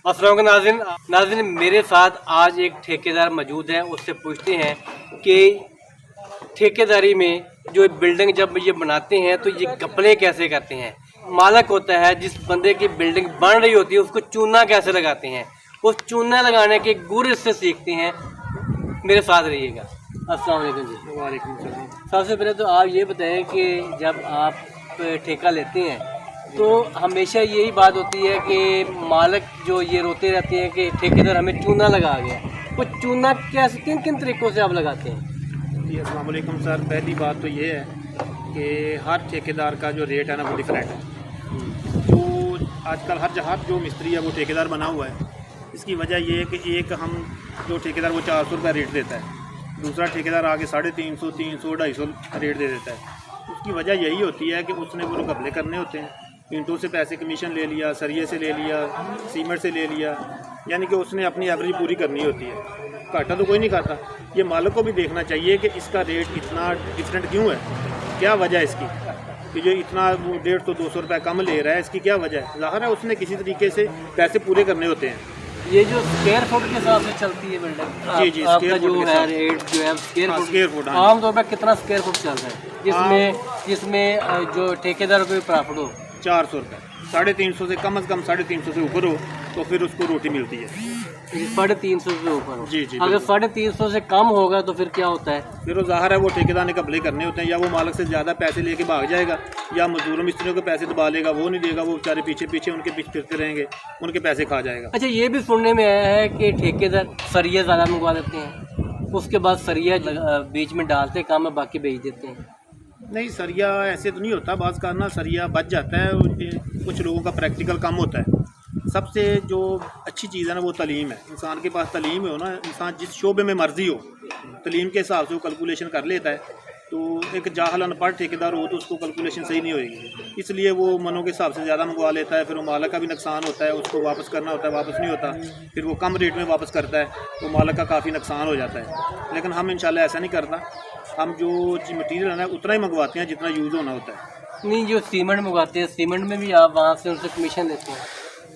अस्सलाम वालेकुम नाज़रीन, मेरे साथ आज एक ठेकेदार मौजूद है। उससे पूछते हैं कि ठेकेदारी में जो बिल्डिंग जब ये बनाते हैं तो ये घपले कैसे करते हैं। मालिक होता है, जिस बंदे की बिल्डिंग बन रही होती है उसको चूना कैसे लगाते हैं, उस चूना लगाने के गुर इससे सीखते हैं। मेरे साथ रहिएगा। अस्सलाम वालेकुम जी। वालेकुम सलाम। सबसे पहले तो आप ये बताएं कि जब आप ठेका लेते हैं तो हमेशा यही बात होती है कि मालिक जो ये रोते रहते हैं कि ठेकेदार हमें चूना लगा गया, वो चूना कैसे किन किन तरीक़ों से आप लगाते हैं? जी अस्सलाम वालेकुम सर। पहली बात तो ये है कि हर ठेकेदार का जो रेट है ना वो डिफरेंट है। जो आजकल हर जहाँ जो मिस्त्री है वो ठेकेदार बना हुआ है। इसकी वजह ये है कि एक हम जो ठेकेदार वो 400 रुपये रेट देता है, दूसरा ठेकेदार आगे 350, 300, 250 रेट दे देता है। उसकी वजह यही होती है कि उसने वो घपले करने होते हैं। ईंटों से पैसे कमीशन ले लिया, सरिये से ले लिया, सीमेंट से ले लिया, यानी कि उसने अपनी एवरेज पूरी करनी होती है। घाटा तो कोई नहीं खाता। ये मालिक को भी देखना चाहिए कि इसका रेट इतना डिफरेंट क्यों है, क्या वजह है इसकी कि जो इतना 150-200 रुपये कम ले रहा है, इसकी क्या वजह है। ज़ाहिर है उसने किसी तरीके से पैसे पूरे करने होते हैं। ये जो स्क्वायर फुट के हिसाब से चलती है बिल्डिंग, जी आपका जो है रेट जो है स्क्वायर फुट, आमतौर पर कितना स्क्वायर फुट चल रहा है जिसमें जो ठेकेदार को प्रॉफिट हो? 400 रुपये, 350 से कम 350 से ऊपर हो तो फिर उसको रोटी मिलती है। 350 से ऊपर हो? जी जी। अगर 350 से कम होगा तो फिर क्या होता है? फिर वो ज़ाहिर है वो ठेकेदार ने घपले करने होते हैं। या वो मालिक से ज़्यादा पैसे लेके भाग जाएगा, या मजदूरों मिस्त्रियों के पैसे दबा लेगा, वो नहीं देगा, वो बेचारे पीछे पीछे उनके पीछे फिरते रहेंगे, उनके पैसे खा जाएगा। अच्छा, ये भी सुनने में आया है कि ठेकेदार सरिया ज़्यादा मंगवा देते हैं, उसके बाद सरिया बीच में डालते काम है, बाकी बेच देते हैं। नहीं, सरिया ऐसे तो नहीं होता। बाज़ का ना सरिया बच जाता है। कुछ लोगों का प्रैक्टिकल कम होता है। सबसे जो अच्छी चीज़ है ना वो तलीम है। इंसान के पास तलीम हो ना, इंसान जिस शोबे में मर्जी हो, तलीम के हिसाब से वो कैलकुलेशन कर लेता है। तो एक जाहल अनपढ़ ठेकेदार हो तो उसको कैलकुलेशन सही नहीं होएगी, इसलिए वो मनों के हिसाब से ज़्यादा मंगवा लेता है। फिर वो मालिक का भी नुकसान होता है, उसको वापस करना होता है, वापस नहीं होता। फिर वो कम रेट में वापस करता है तो मालिक का काफ़ी नुकसान हो जाता है। लेकिन हम इंशाल्लाह ऐसा नहीं करता। हम जो मटीरियल है ना उतना ही मंगवाते हैं जितना यूज़ होना होता है। नहीं, जो सीमेंट मंगवाते हैं, सीमेंट में भी आप वहाँ से उनसे कमीशन लेते हैं?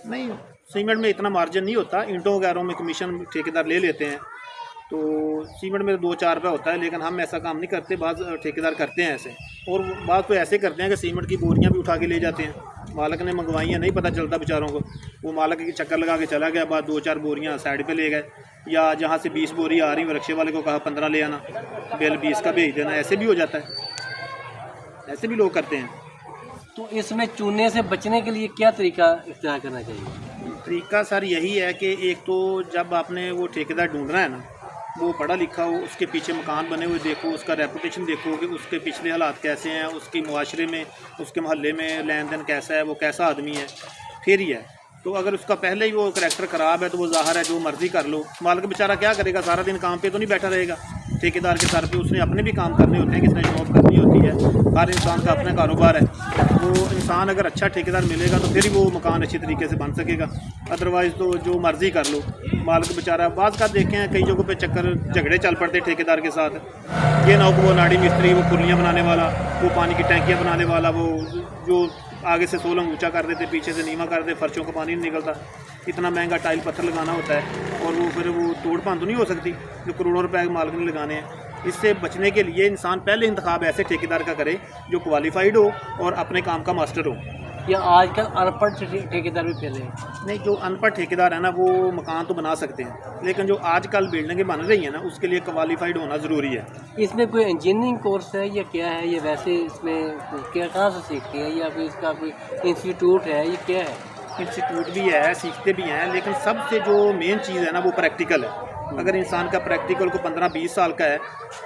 नहीं, सीमेंट में इतना मार्जिन नहीं होता। ईंटों वगैरह में कमीशन ठेकेदार ले लेते हैं, तो सीमेंट में 2-4 रुपये होता है। लेकिन हम ऐसा काम नहीं करते। बाज़ ठेकेदार करते हैं ऐसे, और बाज़ तो ऐसे करते हैं कि सीमेंट की बोरियां भी उठा के ले जाते हैं। मालिक ने मंगवाई हैं, नहीं पता चलता बेचारों को। वो मालिक के चक्कर लगा के चला गया, बाद 2-4 बोरियां साइड पे ले गए, या जहाँ से 20 बोरी आ रही, रिक्शे वाले को कहा 15 ले आना, बिल 20 का भेज देना। ऐसे भी हो जाता है, ऐसे भी लोग करते हैं। तो इसमें चूने से बचने के लिए क्या तरीका इख्तियार करना चाहिए? तरीका सर यही है कि एक तो जब आपने वो ठेकेदार ढूंढना है ना, वो पढ़ा लिखा हो, उसके पीछे मकान बने हुए देखो, उसका रेपुटेशन देखो कि उसके पिछले हालात कैसे हैं, उसकी मुआशरे में, उसके मोहल्ले में लेन देन कैसा है, वो कैसा आदमी है, फिर ही है। तो अगर उसका पहले ही वो करैक्टर ख़राब है तो वो ज़ाहिर है जो मर्ज़ी कर लो। मालिक बेचारा क्या करेगा, सारा दिन काम पे तो नहीं बैठा रहेगा। ठेकेदार के सर पे उसने अपने भी काम करने होते हैं, किसने जॉब करनी होती है। हर इंसान का अपना कारोबार है। वो इंसान अगर अच्छा ठेकेदार मिलेगा तो फिर ही वो मकान अच्छी तरीके से बन सकेगा। अदरवाइज़ तो जो मर्ज़ी कर लो। मालिक बेचारा बाज़ का देखे हैं कई जगहों पे चक्कर झगड़े चल पड़ते ठेकेदार के साथ। ये ना हो कि वो नाड़ी मिस्त्री, वो पुलियाँ बनाने वाला, वो पानी की टैंकियाँ बनाने वाला, वो जो आगे से 16 ऊंचा कर देते, पीछे से नीवा कर दे, फर्शों का पानी नहीं निकलता। इतना महंगा टाइल पत्थर लगाना होता है, और वो फिर वो तोड़ भंन तो नहीं हो सकती जो करोड़ों रुपए मालिक ने लगाने हैं। इससे बचने के लिए इंसान पहले इंतखाब ऐसे ठेकेदार का करे जो क्वालिफाइड हो और अपने काम का मास्टर हो। या आजकल अनपढ़ ठेकेदार भी फैले हैं? नहीं, जो अनपढ़ ठेकेदार है ना वो मकान तो बना सकते हैं, लेकिन जो आजकल बिल्डिंगें बन रही हैं ना उसके लिए क्वालिफाइड होना ज़रूरी है। इसमें कोई इंजीनियरिंग कोर्स है या क्या है? ये वैसे इसमें क्या कहाँ से सीखते हैं, या फिर इसका कोई इंस्टीट्यूट है, ये क्या है? इंस्टीट्यूट भी है, सीखते भी हैं, लेकिन सबसे जो मेन चीज़ है ना वो प्रैक्टिकल है। अगर इंसान का प्रैक्टिकल को 15-20 साल का है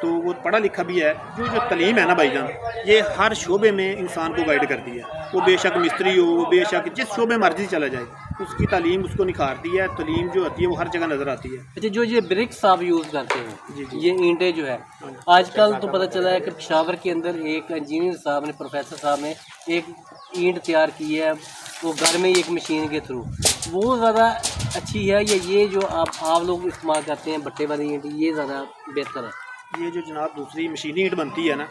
तो वो पढ़ा लिखा भी है। जो तलीम है ना भाईजान, ये हर शोबे में इंसान को गाइड करती है। वो बेशक मिस्त्री हो, वो बेशक जिस शोबे मर्जी चला जाए, उसकी तालीम उसको निखारती है। तलीम जो होती है वो हर जगह नज़र आती है। अच्छा, जो ये ब्रिक्स आप यूज़ करते हैं, जी जी, ये ईंटें जो है, आजकल तो पता चला है कि पेशावर के अंदर एक इंजीनियर साहब ने, प्रोफेसर साहब ने एक ईंट तैयार की है, वो घर में एक मशीन के थ्रू। वो ज़्यादा अच्छी है या ये जो आप लोग इस्तेमाल करते हैं भट्टे वाली ईंट, ये ज़्यादा बेहतर है? ये जो जनाब दूसरी मशीनी ईंट बनती है ना,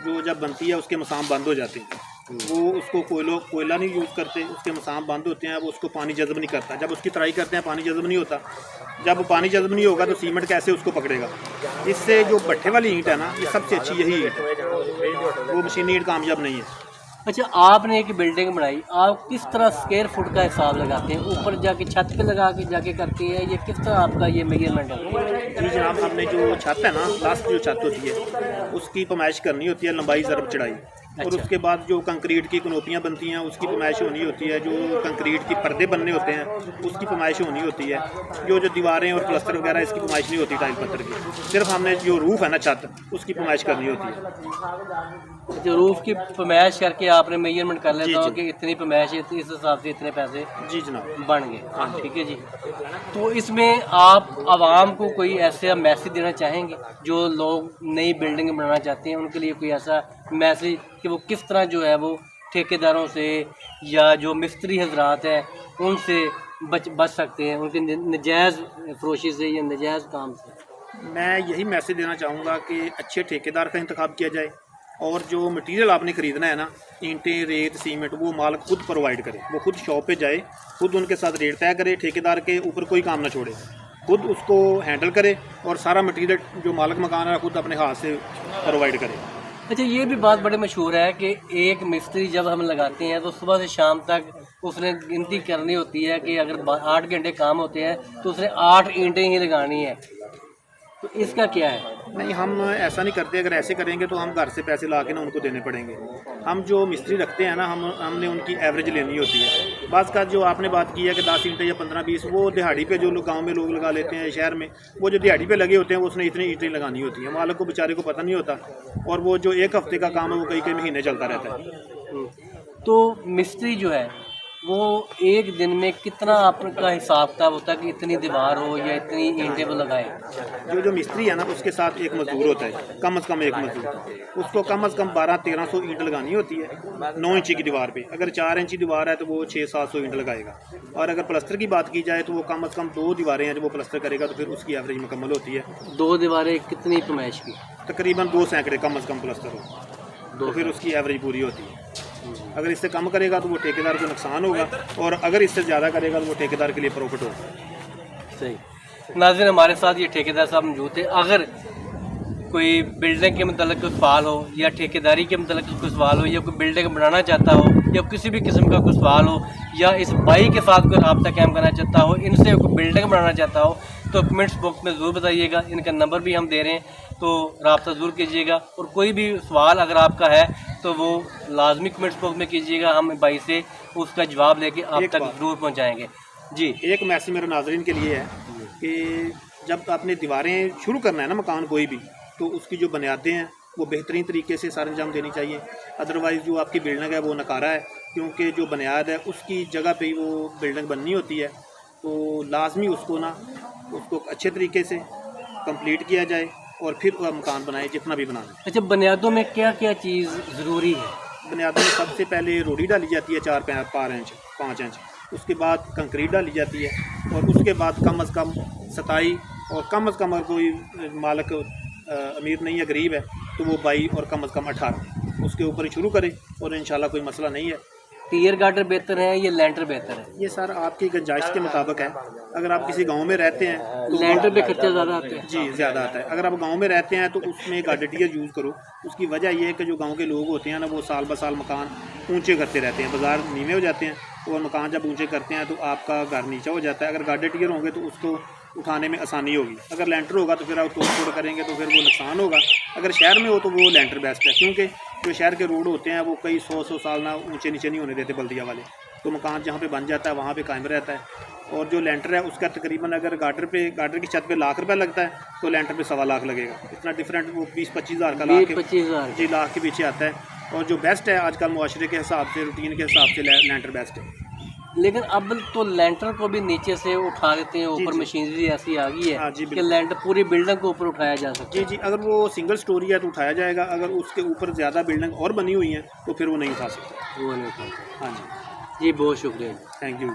जो जब बनती है उसके मसाम बंद हो जाते हैं। वो उसको कोयला नहीं यूज़ करते, उसके मसाम बंद होते हैं, वो उसको पानी जज़ब नहीं करता। जब उसकी तराई करते हैं पानी जज़ब नहीं होता, जब पानी जज़ब नहीं होगा तो सीमेंट कैसे उसको पकड़ेगा। इससे जो भट्ठे वाली ईंट है ना, ये सबसे अच्छी यही ईंट है, वो मशीनी ईंट कामयाब नहीं है। अच्छा, आपने एक बिल्डिंग बनाई, आप किस तरह स्क्वायर फुट का हिसाब लगाते हैं? ऊपर जाके छत पे लगा के जाके करते हैं, ये किस तरह आपका ये मेजरमेंट है? जी जनाब, हमने जो छत है ना, लास्ट जो छत होती है उसकी पैमाइश करनी होती है, लंबाई ज़रब चढ़ाई। और अच्छा। उसके बाद जो कंक्रीट की कनोपियाँ बनती हैं उसकी पैमाइश होनी होती है, जो कंक्रीट की पर्दे बनने होते हैं उसकी पैमाइश होनी होती है, जो दीवारें और प्लस्तर वगैरह इसकी पैमाइश नहीं होती टाइल पत्थर की। सिर्फ हमने जो रूफ़ है ना छत, उसकी पैमाइश करनी होती है। जो रूफ की पैमाइश करके आपने मेजरमेंट कर लेता हो जी। कि इतनी पैमाइश है, तो इस हिसाब से इतने पैसे जी जनाब। बन गए। ठीक है जी। तो इसमें आप आवाम को कोई ऐसा मैसेज देना चाहेंगे, जो लोग नई बिल्डिंग बनाना चाहते हैं, उनके लिए कोई ऐसा मैसेज कि वो किस तरह जो है वो ठेकेदारों से या जो मिस्त्री हजरात हैं उनसे बच सकते हैं, उनके नजायज़ फरोशी से या नजायज़ काम से? मैं यही मैसेज देना चाहूँगा कि अच्छे ठेकेदार का इंतखाब किया जाए, और जो मटेरियल आपने ख़रीदना है ना, ईंटें, रेत, सीमेंट, वो मालिक खुद प्रोवाइड करे। वो खुद शॉप पे जाए, खुद उनके साथ रेट तय करे, ठेकेदार के ऊपर कोई काम ना छोड़े, खुद उसको हैंडल करे और सारा मटेरियल जो मालिक मकान है खुद अपने हाथ से प्रोवाइड करे। अच्छा, ये भी बात बड़े मशहूर है कि एक मिस्त्री जब हम लगाते हैं तो सुबह से शाम तक उसने गिनती करनी होती है कि अगर 8 घंटे काम होते हैं तो उसने 8 ईंटें ही लगानी है। तो इसका क्या है? नहीं, हम ऐसा नहीं करते। अगर ऐसे करेंगे तो हम घर से पैसे ला के ना उनको देने पड़ेंगे। हम जो मिस्त्री रखते हैं ना, हमने उनकी एवरेज लेनी होती है। बाज़ का जो आपने बात की है कि 10 ईंटें या 15-20, वो दिहाड़ी पे जो लोग गांव में लोग लगा लेते हैं, शहर में वो जो दिहाड़ी पे लगे होते हैं, वो उसने इतनी ईंटें लगानी होती है। मालिक को बेचारे को पता नहीं होता, और वो जो एक हफ्ते का काम है वो कई कई महीने चलता रहता है। तो मिस्त्री जो है वो एक दिन में कितना आपका हिसाब किताब होता है कि इतनी दीवार हो या इतनी ईंटें वो लगाए? जो मिस्त्री है ना, उसके साथ एक मजदूर होता है, कम से कम एक मजदूर, उसको कम से कम 1200-1300 ईंट लगानी होती है 9 इंची की दीवार पे। अगर 4 इंची दीवार है तो वो 600-700 ईंट लगाएगा। और अगर प्लस्तर की बात की जाए तो वो कम से कम 2 दीवारें हैं जब वो प्लस्तर करेगा तो फिर उसकी एवरेज मुकम्मल होती है। 2 दीवारें कितनी पैमाइश की? तकरीबन 2 सैकड़े कम से कम प्लस्तर हो तो फिर उसकी एवरेज पूरी होती है। अगर इससे कम करेगा तो वो ठेकेदार को नुकसान होगा, और अगर इससे ज़्यादा करेगा तो वो ठेकेदार के लिए प्रॉफिट होगा। सही। नाज़रीन, हमारे साथ ये ठेकेदार साहब मौजूद थे। अगर कोई बिल्डिंग के मतलब कोई सवाल हो या ठेकेदारी के मतलब कोई सवाल हो या कोई बिल्डिंग बनाना चाहता हो या किसी भी किस्म का कोई सवाल हो या इस भाई के साथ कोई रब्ता कायम करना चाहता हो, इनसे कोई बिल्डिंग बनाना चाहता हो, तो कमेंट्स बॉक्स में ज़रूर बताइएगा। इनका नंबर भी हम दे रहे हैं, तो रब्ता ज़रूर कीजिएगा। और कोई भी सवाल अगर आपका है तो वो लाजमी कमेंट्स बॉक्स में कीजिएगा, हम भाई से उसका जवाब लेके आप तक ज़रूर पहुँचाएँगे। जी, एक मैसेज मेरे नाज़रीन के लिए है कि जब आपने दीवारें शुरू करना है ना मकान कोई भी, तो उसकी जो बुनियादें हैं वो बेहतरीन तरीके से सर अंजाम देनी चाहिए। अदरवाइज़ जो आपकी बिल्डिंग है वो नकारा है, क्योंकि जो बुनियाद है उसकी जगह पे ही वो बिल्डिंग बननी होती है। तो लाजमी उसको अच्छे तरीके से कंप्लीट किया जाए और फिर वह मकान बनाए, जितना भी बनाना है। अच्छा, बुनियादों में क्या क्या चीज़ ज़रूरी है? बुनियादों में सबसे पहले रोड़ी डाली जाती है 4-5 इंच, उसके बाद कंक्रीट डाली जाती है, और उसके बाद कम अज़ कम सताई, और कम अज़ कम अगर कोई मालिक अमीर नहीं है, गरीब है, तो वो 22 और कम अज़ कम 18 उसके ऊपर ही शुरू करे, और इंशाल्लाह कोई मसला नहीं है। टियर गार्डर बेहतर है या लेंटर बेहतर है? ये सर आपकी गुंजाइश के मुताबिक है। अगर आप किसी गांव में रहते हैं तो लेंटर पे खर्चा ज़्यादा आता है। जी ज़्यादा आता है। अगर आप गांव में रहते हैं तो उसमें गार्डर टियर यूज़ करो। उसकी वजह यह है कि जो गांव के लोग होते हैं ना, वो साल ब साल मकान ऊंचे करते रहते हैं, बाज़ार नीवे हो जाते हैं, और मकान जब ऊंचे करते हैं तो आपका घर नीचा हो जाता है। अगर गार्डर टियर होंगे तो उसको उठाने में आसानी होगी। अगर लेंटर होगा तो फिर आप तोड़ फोड़ करेंगे तो फिर वो नुकसान होगा। अगर शहर में हो तो वो लेंटर बेस्ट है, क्योंकि जो शहर के रोड होते हैं वो कई 100 साल ना ऊंचे नीचे नहीं होने देते बल्दिया वाले, तो मकान जहाँ पे बन जाता है वहाँ पे कायम रहता है। और जो लेंटर है उसका तकरीबन अगर गार्डर की छत पे लाख रुपये लगता है तो लेंटर पे 1.25 लाख लगेगा। इतना डिफरेंट वो 20-25 हज़ार का लाख 25,000 जी लाख के पीछे आता है। और जो बेस्ट है आजकल मुआशरे के हिसाब से, रूटीन के हिसाब से लेंटर बेस्ट है। लेकिन अब तो लेंटर को भी नीचे से उठा देते हैं, ऊपर मशीनरी ऐसी आ गई है कि लेंटर पूरी बिल्डिंग को ऊपर उठाया जा सकता है। जी, अगर वो सिंगल स्टोरी है तो उठाया जाएगा, अगर उसके ऊपर ज़्यादा बिल्डिंग और बनी हुई हैं तो फिर वो नहीं उठा सकता। वो नहीं उठा सकता। हाँ जी, जी बहुत शुक्रिया। Thank you.